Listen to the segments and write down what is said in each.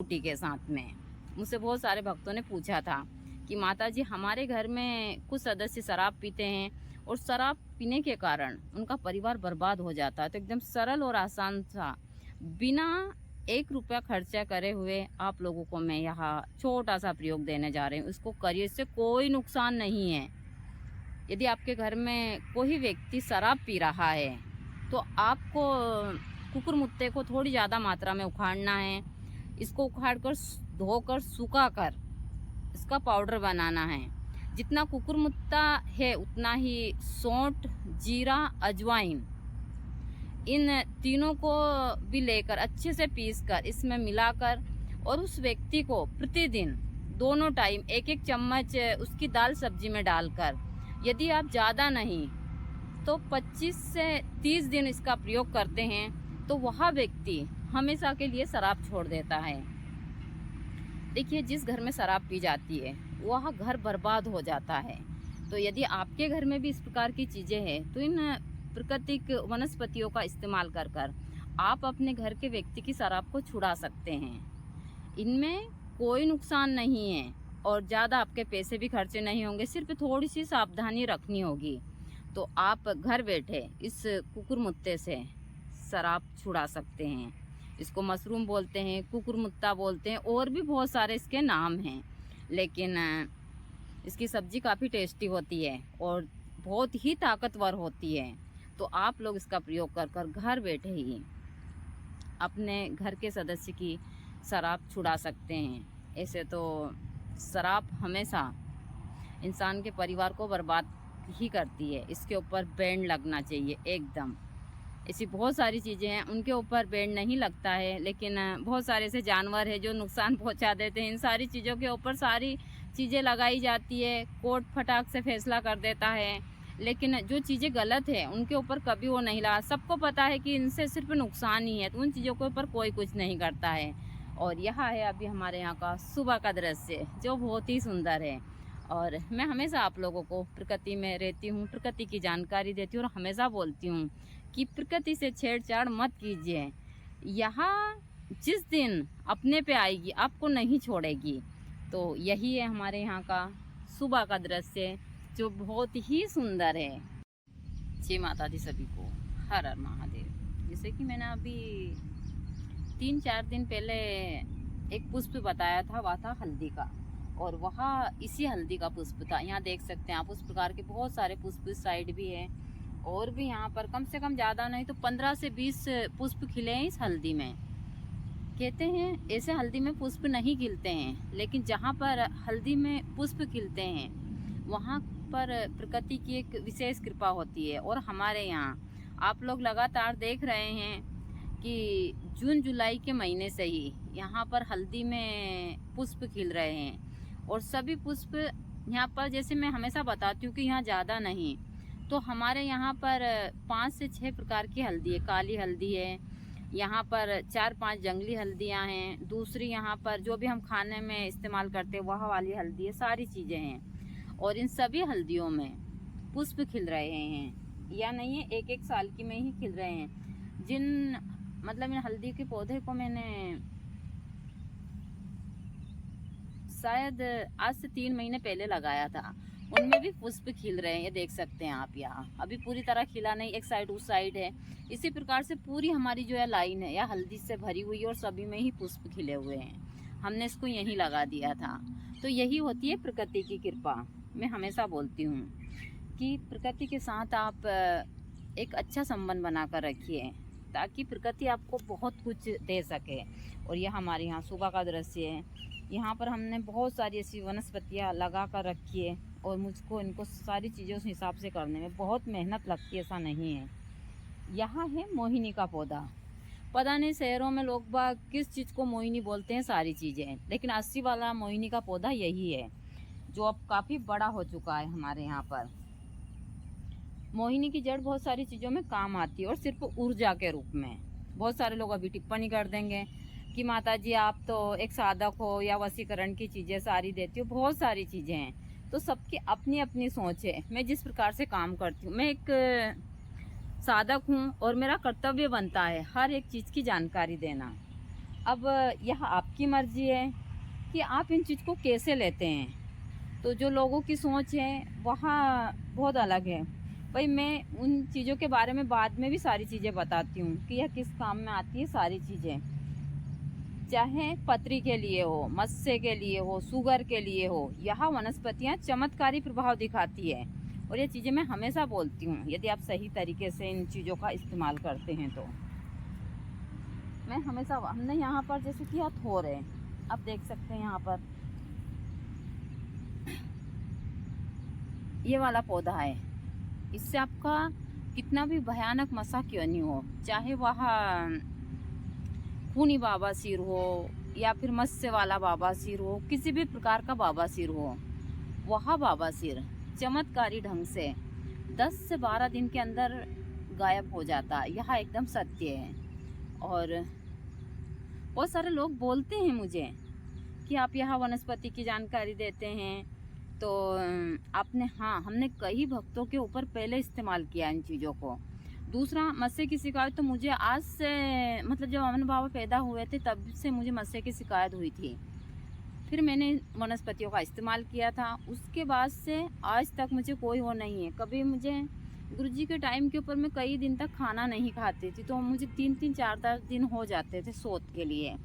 रोटी के साथ में। मुझसे बहुत सारे भक्तों ने पूछा था कि माता जी, हमारे घर में कुछ सदस्य शराब पीते हैं और शराब पीने के कारण उनका परिवार बर्बाद हो जाता है। तो एकदम सरल और आसान सा, बिना 1 रुपया खर्चा करे हुए आप लोगों को मैं यहाँ छोटा सा प्रयोग देने जा रही हूँ। इसको करिए, इससे कोई नुकसान नहीं है। यदि आपके घर में कोई व्यक्ति शराब पी रहा है तो आपको कुकुरमुत्ते को थोड़ी ज़्यादा मात्रा में उखाड़ना है। इसको उखाड़कर धोकर सुखाकर इसका पाउडर बनाना है। जितना कुकुरमुत्ता है उतना ही सौंठ, जीरा, अजवाइन, इन तीनों को भी लेकर अच्छे से पीसकर इसमें मिलाकर और उस व्यक्ति को प्रतिदिन दोनों टाइम 1-1 चम्मच उसकी दाल सब्जी में डालकर, यदि आप ज़्यादा नहीं तो 25 से 30 दिन इसका प्रयोग करते हैं तो वह व्यक्ति हमेशा के लिए शराब छोड़ देता है। देखिए, जिस घर में शराब पी जाती है वह घर बर्बाद हो जाता है। तो यदि आपके घर में भी इस प्रकार की चीज़ें हैं तो इन प्राकृतिक वनस्पतियों का इस्तेमाल कर कर आप अपने घर के व्यक्ति की शराब को छुड़ा सकते हैं। इनमें कोई नुकसान नहीं है और ज़्यादा आपके पैसे भी खर्चे नहीं होंगे, सिर्फ थोड़ी सी सावधानी रखनी होगी। तो आप घर बैठे इस कुकुरमुत्ते से शराब छुड़ा सकते हैं। इसको मशरूम बोलते हैं, कुकुरमुत्ता बोलते हैं, और भी बहुत सारे इसके नाम हैं। लेकिन इसकी सब्ज़ी काफ़ी टेस्टी होती है और बहुत ही ताकतवर होती है। तो आप लोग इसका प्रयोग कर कर घर बैठे ही अपने घर के सदस्य की शराब छुड़ा सकते हैं। ऐसे तो शराब हमेशा इंसान के परिवार को बर्बाद ही करती है। इसके ऊपर बैन लगना चाहिए एकदम। ऐसी बहुत सारी चीज़ें हैं उनके ऊपर बैन नहीं लगता है, लेकिन बहुत सारे ऐसे जानवर हैं जो नुकसान पहुंचा देते हैं। इन सारी चीज़ों के ऊपर सारी चीज़ें लगाई जाती है, कोर्ट फटाक से फैसला कर देता है, लेकिन जो चीज़ें गलत है उनके ऊपर कभी वो नहीं लगा। सबको पता है कि इनसे सिर्फ नुकसान ही है, तो उन चीज़ों के ऊपर कोई कुछ नहीं करता है। और यह है अभी हमारे यहाँ का सुबह का दृश्य जो बहुत ही सुंदर है। और मैं हमेशा आप लोगों को प्रकृति में रहती हूँ, प्रकृति की जानकारी देती हूँ और हमेशा बोलती हूँ कि प्रकृति से छेड़छाड़ मत कीजिए। यहाँ जिस दिन अपने पे आएगी आपको नहीं छोड़ेगी। तो यही है हमारे यहाँ का सुबह का दृश्य जो बहुत ही सुंदर है। जय माता दी सभी को, हर हर महादेव। जैसे कि मैंने अभी 3-4 दिन पहले एक पुष्प बताया था, वह था हल्दी का, और वह इसी हल्दी का पुष्प था। यहाँ देख सकते हैं आप, उस प्रकार के बहुत सारे पुष्प इस साइड भी है, और भी यहाँ पर कम से कम ज़्यादा नहीं तो 15 से 20 पुष्प खिले हैं इस हल्दी में। कहते हैं ऐसे हल्दी में पुष्प नहीं खिलते हैं, लेकिन जहाँ पर हल्दी में पुष्प खिलते हैं वहाँ पर प्रकृति की एक विशेष कृपा होती है। और हमारे यहाँ आप लोग लगातार देख रहे हैं कि जून जुलाई के महीने से ही यहाँ पर हल्दी में पुष्प खिल रहे हैं। और सभी पुष्प यहाँ पर, जैसे मैं हमेशा बताती हूँ कि यहाँ ज़्यादा नहीं, तो हमारे यहाँ पर 5 से 6 प्रकार की हल्दी है। काली हल्दी है, यहाँ पर 4-5 जंगली हल्दियाँ हैं, दूसरी यहाँ पर जो भी हम खाने में इस्तेमाल करते हैं वह वाली हल्दी है, सारी चीज़ें हैं। और इन सभी हल्दियों में पुष्प खिल रहे हैं, या नहीं है 1-1 साल की में ही खिल रहे हैं। जिन मतलब इन हल्दी के पौधे को मैंने शायद आज से 3 महीने पहले लगाया था, उनमें भी पुष्प खिल रहे हैं। ये देख सकते हैं आप, यहाँ अभी पूरी तरह खिला नहीं, एक साइड उस साइड है। इसी प्रकार से पूरी हमारी जो है लाइन है या हल्दी से भरी हुई है और सभी में ही पुष्प खिले हुए हैं। हमने इसको यहीं लगा दिया था। तो यही होती है प्रकृति की कृपा। मैं हमेशा बोलती हूँ कि प्रकृति के साथ आप एक अच्छा संबंध बनाकर रखिए ताकि प्रकृति आपको बहुत कुछ दे सके। और यह हमारे यहाँ सुबह का दृश्य है। यहाँ पर हमने बहुत सारी ऐसी वनस्पतियाँ लगा कर रखी है और मुझको इनको सारी चीज़ों उस हिसाब से करने में बहुत मेहनत लगती है, ऐसा नहीं है। यहाँ है मोहिनी का पौधा। पता नहीं शहरों में लोग बाग किस चीज़ को मोहिनी बोलते हैं, सारी चीज़ें, लेकिन 80 वाला मोहिनी का पौधा यही है जो अब काफ़ी बड़ा हो चुका है हमारे यहाँ पर। मोहिनी की जड़ बहुत सारी चीज़ों में काम आती है और सिर्फ ऊर्जा के रूप में। बहुत सारे लोग अभी टिप्पणी कर देंगे कि माता जी आप तो एक साधक हो या वशीकरण की चीज़ें सारी देती हो, बहुत सारी चीज़ें हैं। तो सबकी अपनी अपनी सोच है। मैं जिस प्रकार से काम करती हूँ, मैं एक साधक हूँ और मेरा कर्तव्य बनता है हर एक चीज़ की जानकारी देना। अब यह आपकी मर्जी है कि आप इन चीज़ को कैसे लेते हैं। तो जो लोगों की सोच है वहाँ बहुत अलग है। भाई मैं उन चीज़ों के बारे में बाद में भी सारी चीज़ें बताती हूँ कि यह किस काम में आती है सारी चीज़ें, चाहे पथरी के लिए हो, मत्स्य के लिए हो, शुगर के लिए हो। यह वनस्पतियाँ चमत्कारी प्रभाव दिखाती है और ये चीज़ें मैं हमेशा बोलती हूँ यदि आप सही तरीके से इन चीज़ों का इस्तेमाल करते हैं तो। मैं हमेशा हमने यहाँ पर जैसे कि हथौर है, आप देख सकते हैं यहाँ पर ये वाला पौधा है। इससे आपका कितना भी भयानक मसा क्यों नहीं हो, चाहे वह खूनी बाबासीर हो या फिर मत्स्य वाला बाबासीर हो, किसी भी प्रकार का बाबासीर हो, वह बाबासीर चमत्कारी ढंग से 10 से 12 दिन के अंदर गायब हो जाता। यह एकदम सत्य है। और बहुत सारे लोग बोलते हैं मुझे कि आप यहाँ वनस्पति की जानकारी देते हैं, तो आपने, हाँ, हमने कई भक्तों के ऊपर पहले इस्तेमाल किया इन चीज़ों को। दूसरा, मस्से की शिकायत तो मुझे आज से, मतलब जब अमन बाबा पैदा हुए थे तब से मुझे मस्से की शिकायत हुई थी। फिर मैंने वनस्पतियों का इस्तेमाल किया था, उसके बाद से आज तक मुझे कोई वो नहीं है। कभी मुझे गुरुजी के टाइम के ऊपर मैं कई दिन तक खाना नहीं खाती थी, तो मुझे 3-3 4-4 दिन हो जाते थे शौच के लिए,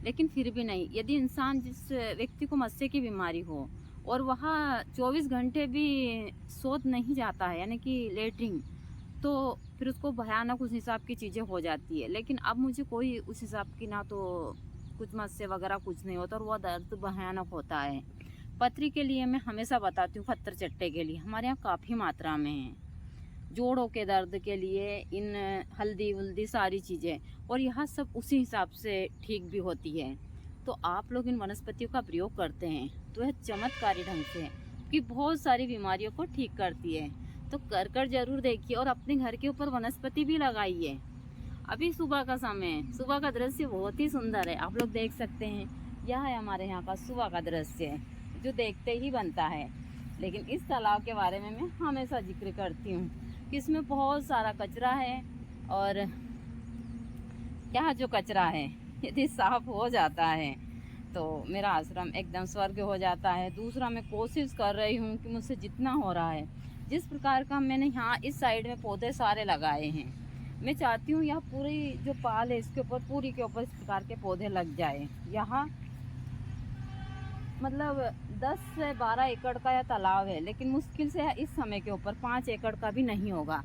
लेकिन फिर भी नहीं। यदि इंसान, जिस व्यक्ति को मस्से की बीमारी हो और वह 24 घंटे भी शौच नहीं जाता है, यानी कि लेटरिन, तो फिर उसको भयानक उस हिसाब की चीज़ें हो जाती है। लेकिन अब मुझे कोई उस हिसाब की, ना तो कुछ मस्से वगैरह कुछ नहीं होता और वह दर्द भयानक होता है। पथरी के लिए मैं हमेशा बताती हूँ, पत्थर चट्टे के लिए हमारे यहाँ काफ़ी मात्रा में है। जोड़ों के दर्द के लिए इन हल्दी वल्दी सारी चीज़ें, और यह सब उसी हिसाब से ठीक भी होती है। तो आप लोग इन वनस्पतियों का प्रयोग करते हैं तो यह चमत्कारी ढंग से कि बहुत सारी बीमारियों को ठीक करती है। तो कर जरूर देखिए और अपने घर के ऊपर वनस्पति भी लगाइए। अभी सुबह का समय है, सुबह का दृश्य बहुत ही सुंदर है, आप लोग देख सकते हैं। यह है हमारे यहाँ का सुबह का दृश्य जो देखते ही बनता है। लेकिन इस तालाब के बारे में मैं हमेशा जिक्र करती हूँ कि इसमें बहुत सारा कचरा है, और यहाँ जो कचरा है यदि साफ हो जाता है तो मेरा आश्रम एकदम स्वर्ग हो जाता है। दूसरा, मैं कोशिश कर रही हूँ कि मुझसे जितना हो रहा है, जिस प्रकार का मैंने यहाँ इस साइड में पौधे सारे लगाए हैं, मैं चाहती हूँ यहाँ पूरी जो पाल है इसके ऊपर, पूरी के ऊपर इस प्रकार के पौधे लग जाए। यहाँ मतलब 10 से 12 एकड़ का यह तालाब है, लेकिन मुश्किल से इस समय के ऊपर 5 एकड़ का भी नहीं होगा।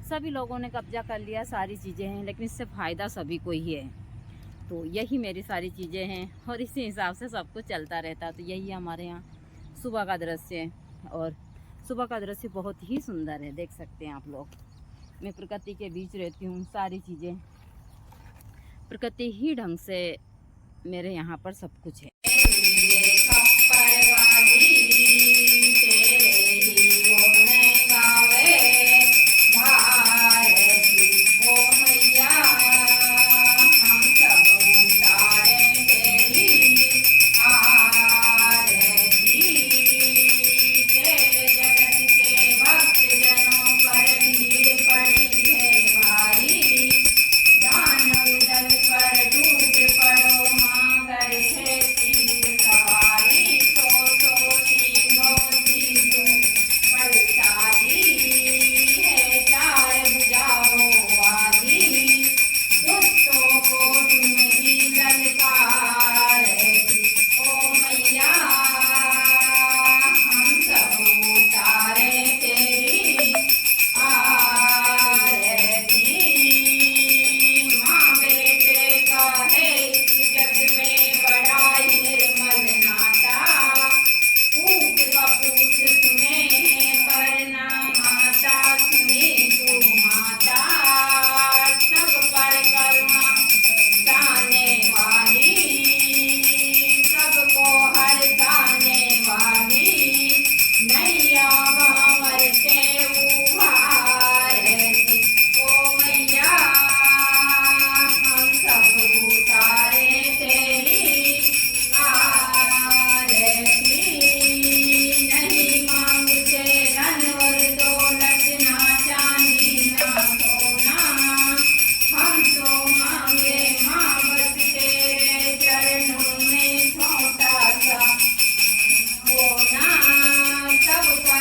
सभी लोगों ने कब्जा कर लिया, सारी चीज़ें हैं, लेकिन इससे फ़ायदा सभी को ही है। तो यही मेरी सारी चीज़ें हैं और इसी हिसाब से सब कुछ चलता रहता। तो यही हमारे यहाँ सुबह का दृश्य है, और सुबह का दृश्य बहुत ही सुंदर है, देख सकते हैं आप लोग। मैं प्रकृति के बीच रहती हूँ, सारी चीज़ें प्रकृति ही ढंग से मेरे यहाँ पर सब कुछ है।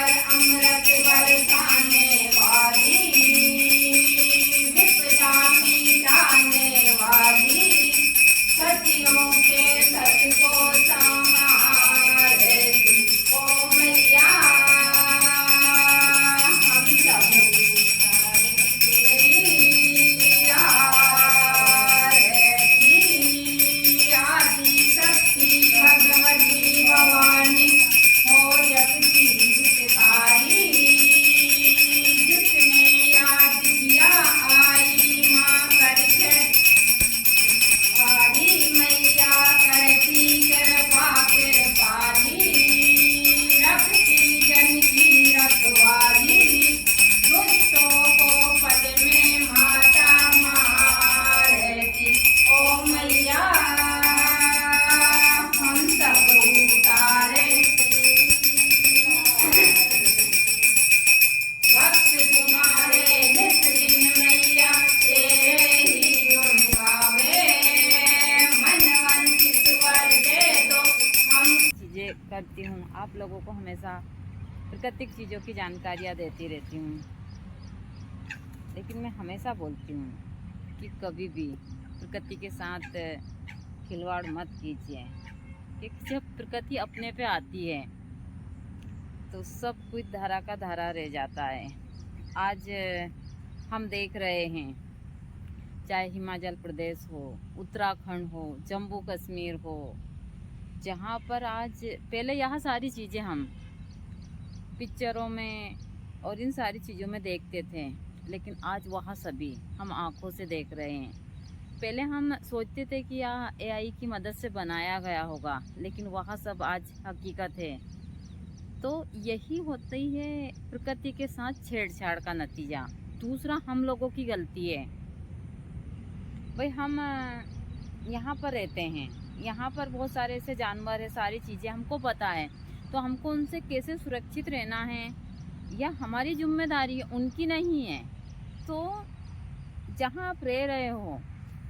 पर अमृत बरसाने वाली, विपदा मिटाने वाली, सतियों के सत को संहारती ओ मैया, हम सब आदि शक्ति भगवती भवानी हो जग की हितकारी, जिसने याद किया आई माँ करके पारी, मैया करती कृपा कृपाली, रखती जन की रखवाली, दुष्टों को पद में माता मारती ओ मैया, हम सब उतारे भक्त तुम्हारे नित दिन मैया, तेरे ही गुण गावे, मन वंचित वर दे दो हम। चीज़ें करती हूँ, आप लोगों को हमेशा प्राकृतिक चीज़ों की जानकारियाँ देती रहती हूँ, लेकिन मैं हमेशा बोलती हूँ कि कभी भी प्रकृति के साथ खिलवाड़ मत कीजिए, क्योंकि जब प्रकृति अपने पे आती है तो सब कुछ धारा का धारा रह जाता है। आज हम देख रहे हैं, चाहे हिमाचल प्रदेश हो, उत्तराखंड हो, जम्मू कश्मीर हो, जहाँ पर आज पहले यहाँ सारी चीज़ें हम पिक्चरों में और इन सारी चीज़ों में देखते थे, लेकिन आज वहाँ सभी हम आँखों से देख रहे हैं। पहले हम सोचते थे कि यह एआई की मदद से बनाया गया होगा, लेकिन वहाँ सब आज हकीकत है। तो यही होता ही है प्रकृति के साथ छेड़छाड़ का नतीजा। दूसरा, हम लोगों की गलती है। भाई हम यहाँ पर रहते हैं, यहाँ पर बहुत सारे ऐसे जानवर है, सारी चीज़ें हमको पता है, तो हमको उनसे कैसे सुरक्षित रहना है यह हमारी जिम्मेदारी है, उनकी नहीं है। तो जहाँ आप रह रहे हो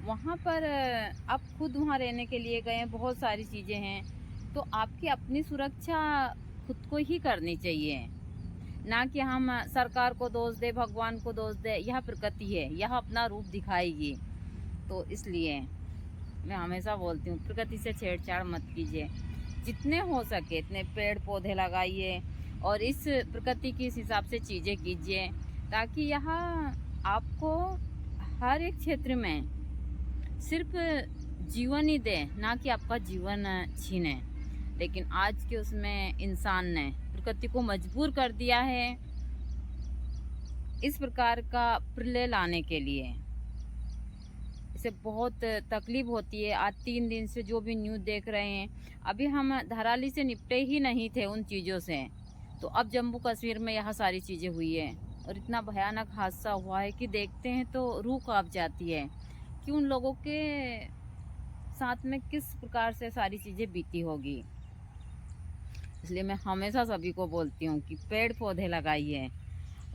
वहाँ पर आप खुद वहाँ रहने के लिए गए, बहुत सारी चीज़ें हैं, तो आपकी अपनी सुरक्षा खुद को ही करनी चाहिए, ना कि हम सरकार को दोष दे, भगवान को दोष दे। यह प्रकृति है, यह अपना रूप दिखाएगी। तो इसलिए मैं हमेशा बोलती हूँ प्रकृति से छेड़छाड़ मत कीजिए, जितने हो सके इतने पेड़ पौधे लगाइए और इस प्रकृति के हिसाब से चीज़ें कीजिए, ताकि यह आपको हर एक क्षेत्र में सिर्फ जीवन ही दे, ना कि आपका जीवन छीने। लेकिन आज के उसमें इंसान ने प्रकृति को मजबूर कर दिया है इस प्रकार का प्रलय लाने के लिए। इसे बहुत तकलीफ होती है। आज 3 दिन से जो भी न्यूज़ देख रहे हैं, अभी हम धराली से निपटे ही नहीं थे उन चीज़ों से, तो अब जम्मू कश्मीर में यह सारी चीज़ें हुई है और इतना भयानक हादसा हुआ है कि देखते हैं तो रूह कांप जाती है कि उन लोगों के साथ में किस प्रकार से सारी चीज़ें बीती होगी। इसलिए मैं हमेशा सभी को बोलती हूँ कि पेड़ पौधे लगाइए,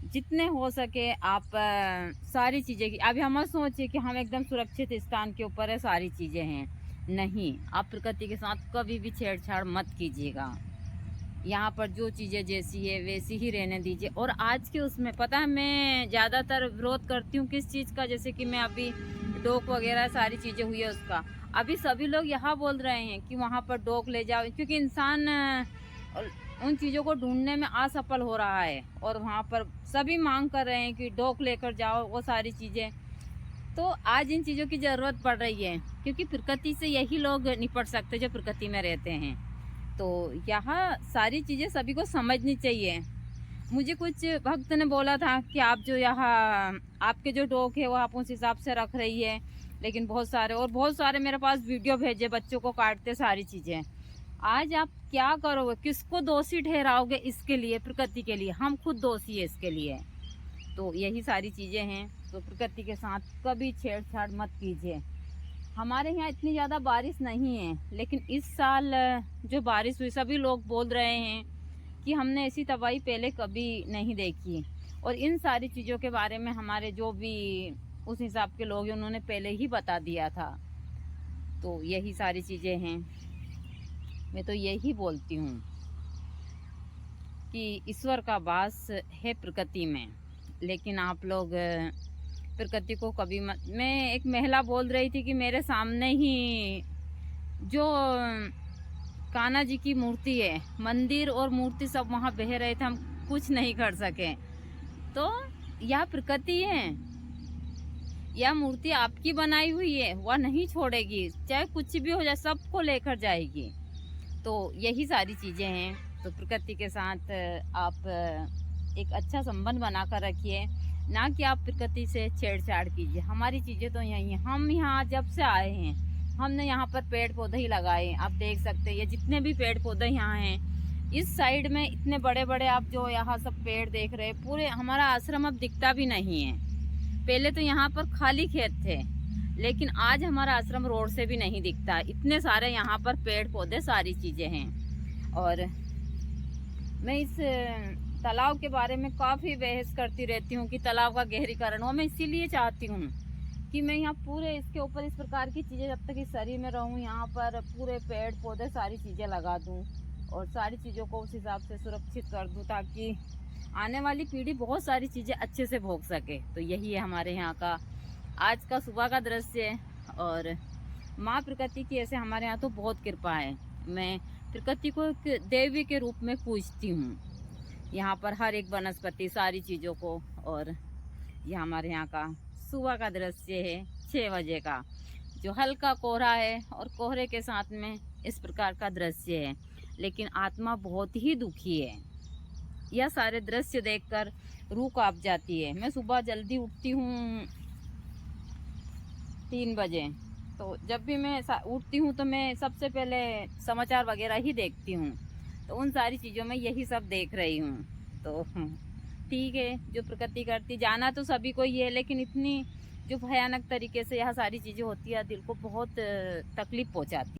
जितने हो सके आप सारी चीज़ें की। अभी हम सोचिए कि हम एकदम सुरक्षित स्थान के ऊपर है, सारी चीज़ें हैं, नहीं। आप प्रकृति के साथ कभी भी छेड़छाड़ मत कीजिएगा। यहाँ पर जो चीज़ें जैसी है वैसी ही रहने दीजिए। और आज के उसमें पता है मैं ज़्यादातर विरोध करती हूँ किस चीज़ का, जैसे कि मैं अभी डॉग वगैरह सारी चीज़ें हुई है उसका, अभी सभी लोग यहाँ बोल रहे हैं कि वहाँ पर डॉग ले जाओ, क्योंकि इंसान उन चीज़ों को ढूंढने में असफल हो रहा है और वहाँ पर सभी मांग कर रहे हैं कि डॉग लेकर जाओ, वो सारी चीज़ें। तो आज इन चीज़ों की ज़रूरत पड़ रही है, क्योंकि प्रकृति से यही लोग निपट सकते जो प्रकृति में रहते हैं। तो यहाँ सारी चीज़ें सभी को समझनी चाहिए। मुझे कुछ भक्त ने बोला था कि आप जो यहाँ आपके जो डॉग है वो आप उस हिसाब से रख रही है, लेकिन बहुत सारे मेरे पास वीडियो भेजे बच्चों को काटते सारी चीज़ें। आज आप क्या करोगे, किसको दोषी ठहराओगे इसके लिए? प्रकृति के लिए हम खुद दोषी है इसके लिए। तो यही सारी चीज़ें हैं। तो प्रकृति के साथ कभी छेड़छाड़ मत कीजिए। हमारे यहाँ इतनी ज़्यादा बारिश नहीं है, लेकिन इस साल जो बारिश हुई सभी लोग बोल रहे हैं कि हमने ऐसी तबाही पहले कभी नहीं देखी। और इन सारी चीज़ों के बारे में हमारे जो भी उस हिसाब के लोग हैं उन्होंने पहले ही बता दिया था। तो यही सारी चीज़ें हैं, मैं तो यही बोलती हूँ। कि ईश्वर का वास है प्रकृति में, लेकिन आप लोग प्रकृति को कभी मत। मैं एक महिला बोल रही थी कि मेरे सामने ही जो कान्हा जी की मूर्ति है, मंदिर और मूर्ति सब वहाँ बह रहे थे, हम कुछ नहीं कर सके। तो यह प्रकृति है, यह मूर्ति आपकी बनाई हुई है, वह नहीं छोड़ेगी, चाहे कुछ भी हो जाए, सबको लेकर जाएगी। तो यही सारी चीज़ें हैं। तो प्रकृति के साथ आप एक अच्छा संबंध बनाकर रखिए, ना कि आप प्रकृति से छेड़छाड़ कीजिए। हमारी चीज़ें तो यही हैं। हम यहाँ जब से आए हैं, हमने यहाँ पर पेड़ पौधे ही लगाए। आप देख सकते हैं ये जितने भी पेड़ पौधे यहाँ हैं, इस साइड में इतने बड़े बड़े आप जो यहाँ सब पेड़ देख रहे हैं, पूरे हमारा आश्रम अब दिखता भी नहीं है। पहले तो यहाँ पर खाली खेत थे, लेकिन आज हमारा आश्रम रोड से भी नहीं दिखता। इतने सारे यहाँ पर पेड़ पौधे, सारी चीज़ें हैं। और मैं इस तालाब के बारे में काफ़ी बहस करती रहती हूँ कि तालाब का गहरीकरण हो। मैं इसीलिए चाहती हूँ कि मैं यहाँ पूरे इसके ऊपर इस प्रकार की चीज़ें, जब तक इस शरीर में रहूँ, यहाँ पर पूरे पेड़ पौधे सारी चीज़ें लगा दूँ और सारी चीज़ों को उस हिसाब से सुरक्षित कर दूँ, ताकि आने वाली पीढ़ी बहुत सारी चीज़ें अच्छे से भोग सके। तो यही है हमारे यहाँ का आज का सुबह का दृश्य। और माँ प्रकृति की ऐसे हमारे यहाँ तो बहुत कृपा है। मैं प्रकृति को एक देवी के रूप में पूजती हूँ यहाँ पर, हर एक वनस्पति, सारी चीज़ों को। और यह हमारे यहाँ का सुबह का दृश्य है 6 बजे का, जो हल्का कोहरा है और कोहरे के साथ में इस प्रकार का दृश्य है। लेकिन आत्मा बहुत ही दुखी है, यह सारे दृश्य देखकर रूह कांप जाती है। मैं सुबह जल्दी उठती हूँ 3 बजे, तो जब भी मैं उठती हूँ तो मैं सबसे पहले समाचार वगैरह ही देखती हूँ। तो उन सारी चीज़ों में यही सब देख रही हूँ। तो ठीक है, जो प्रकृति करती, जाना तो सभी को ही है, लेकिन इतनी जो भयानक तरीके से यह सारी चीज़ें होती है, दिल को बहुत तकलीफ पहुँचाती है।